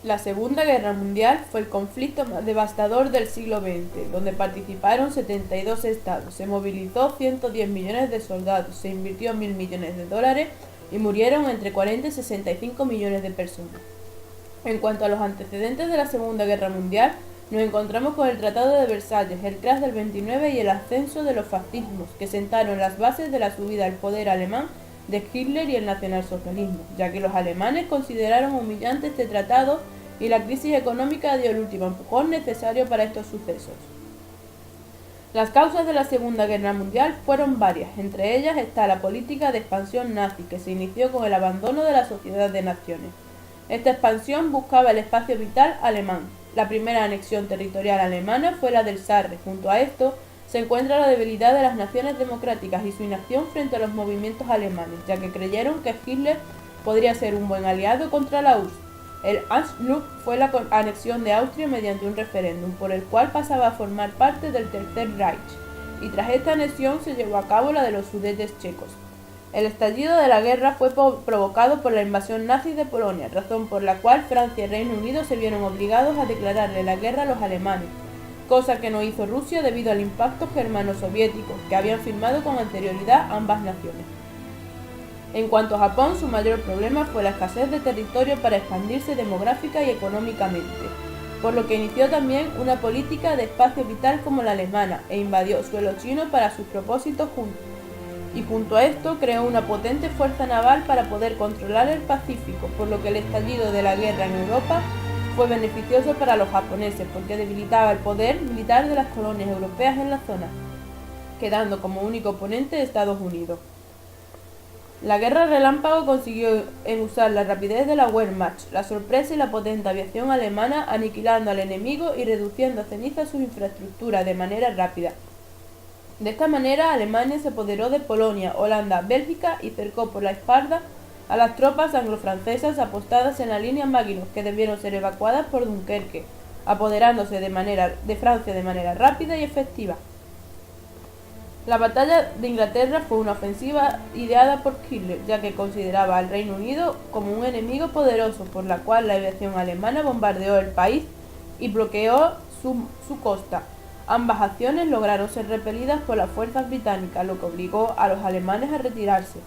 La Segunda Guerra Mundial fue el conflicto más devastador del siglo XX, donde participaron 72 estados, se movilizó 110 millones de soldados, se invirtió 1.000 millones de dólares y murieron entre 40 y 65 millones de personas. En cuanto a los antecedentes de la Segunda Guerra Mundial, nos encontramos con el Tratado de Versalles, el crash del 29 y el ascenso de los fascismos, que sentaron las bases de la subida al poder alemán de Hitler y el nacionalsocialismo, ya que los alemanes consideraron humillante este tratado y la crisis económica dio el último empujón necesario para estos sucesos. Las causas de la Segunda Guerra Mundial fueron varias, entre ellas está la política de expansión nazi, que se inició con el abandono de la Sociedad de Naciones. Esta expansión buscaba el espacio vital alemán. La primera anexión territorial alemana fue la del Sarre. Junto a esto se encuentra la debilidad de las naciones democráticas y su inacción frente a los movimientos alemanes, ya que creyeron que Hitler podría ser un buen aliado contra la URSS. El Anschluss fue la anexión de Austria mediante un referéndum, por el cual pasaba a formar parte del Tercer Reich, y tras esta anexión se llevó a cabo la de los Sudetes checos. El estallido de la guerra fue provocado por la invasión nazi de Polonia, razón por la cual Francia y Reino Unido se vieron obligados a declararle la guerra a los alemanes, cosa que no hizo Rusia debido al impacto germano-soviético que habían firmado con anterioridad ambas naciones. En cuanto a Japón, su mayor problema fue la escasez de territorio para expandirse demográfica y económicamente, por lo que inició también una política de espacio vital como la alemana e invadió suelo chino para sus propósitos y junto a esto creó una potente fuerza naval para poder controlar el Pacífico, por lo que el estallido de la guerra en Europa fue beneficioso para los japoneses porque debilitaba el poder militar de las colonias europeas en la zona, quedando como único oponente Estados Unidos. La guerra relámpago consiguió en usar la rapidez de la Wehrmacht, la sorpresa y la potente aviación alemana, aniquilando al enemigo y reduciendo a cenizas su infraestructura de manera rápida. De esta manera, Alemania se apoderó de Polonia, Holanda, Bélgica y cercó por la espalda a las tropas anglo-francesas apostadas en la línea Maginot, que debieron ser evacuadas por Dunkerque, apoderándose de Francia de manera rápida y efectiva. La batalla de Inglaterra fue una ofensiva ideada por Hitler, ya que consideraba al Reino Unido como un enemigo poderoso, por la cual la aviación alemana bombardeó el país y bloqueó su costa. Ambas acciones lograron ser repelidas por las fuerzas británicas, lo que obligó a los alemanes a retirarse.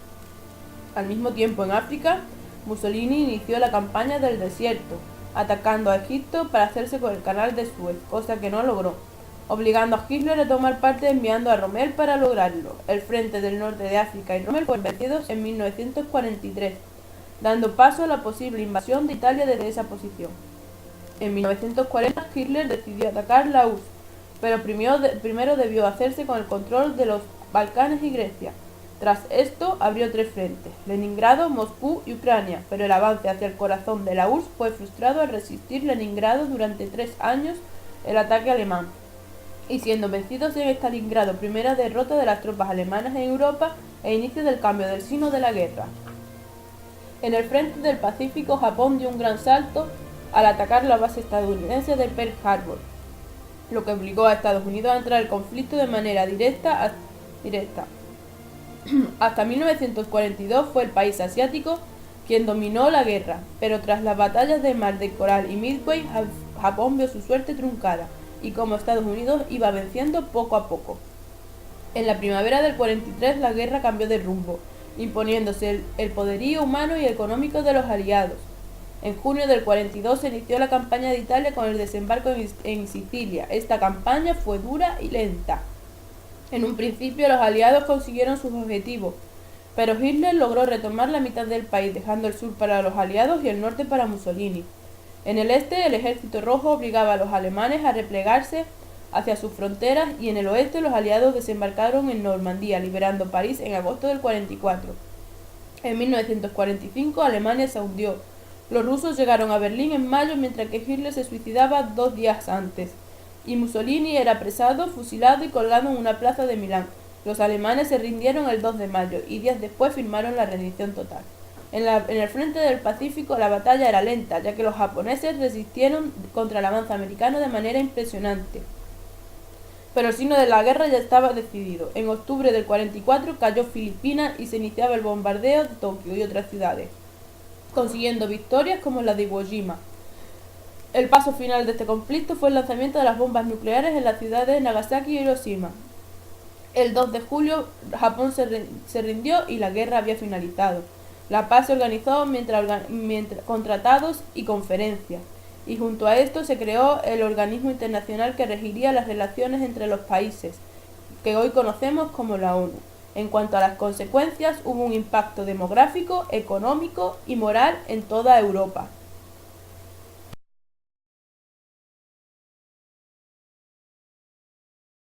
Al mismo tiempo, en África, Mussolini inició la campaña del desierto, atacando a Egipto para hacerse con el canal de Suez, cosa que no logró, obligando a Hitler a tomar parte enviando a Rommel para lograrlo. El frente del norte de África y Rommel fueron vencidos en 1943, dando paso a la posible invasión de Italia desde esa posición. En 1940 Hitler decidió atacar la URSS, pero primero debió hacerse con el control de los Balcanes y Grecia. Tras esto abrió tres frentes, Leningrado, Moscú y Ucrania, pero el avance hacia el corazón de la URSS fue frustrado al resistir Leningrado durante 3 años el ataque alemán, y siendo vencidos en Stalingrado, primera derrota de las tropas alemanas en Europa e inicio del cambio del signo de la guerra. En el frente del Pacífico, Japón dio un gran salto al atacar la base estadounidense de Pearl Harbor, lo que obligó a Estados Unidos a entrar al conflicto de manera directa. Hasta 1942 fue el país asiático quien dominó la guerra, pero tras las batallas de Mar del Coral y Midway, Japón vio su suerte truncada, y como Estados Unidos iba venciendo poco a poco. En la primavera del 43 la guerra cambió de rumbo, imponiéndose el poderío humano y económico de los aliados. En junio del 42 se inició la campaña de Italia con el desembarco en Sicilia. Esta campaña fue dura y lenta. En un principio los aliados consiguieron sus objetivos, pero Hitler logró retomar la mitad del país, dejando el sur para los aliados y el norte para Mussolini. En el este, el ejército rojo obligaba a los alemanes a replegarse hacia sus fronteras y en el oeste los aliados desembarcaron en Normandía, liberando París en agosto del 44. En 1945 Alemania se hundió. Los rusos llegaron a Berlín en mayo, mientras que Hitler se suicidaba 2 días antes, y Mussolini era apresado, fusilado y colgado en una plaza de Milán. Los alemanes se rindieron el 2 de mayo y días después firmaron la rendición total. En el frente del Pacífico la batalla era lenta, ya que los japoneses resistieron contra el avance americano de manera impresionante. Pero el signo de la guerra ya estaba decidido. En octubre del 44 cayó Filipinas y se iniciaba el bombardeo de Tokio y otras ciudades, consiguiendo victorias como la de Iwo Jima. El paso final de este conflicto fue el lanzamiento de las bombas nucleares en las ciudades de Nagasaki y Hiroshima. El 2 de julio, Japón se rindió y la guerra había finalizado. La paz se organizó con tratados y conferencias, y junto a esto se creó el organismo internacional que regiría las relaciones entre los países, que hoy conocemos como la ONU. En cuanto a las consecuencias, hubo un impacto demográfico, económico y moral en toda Europa.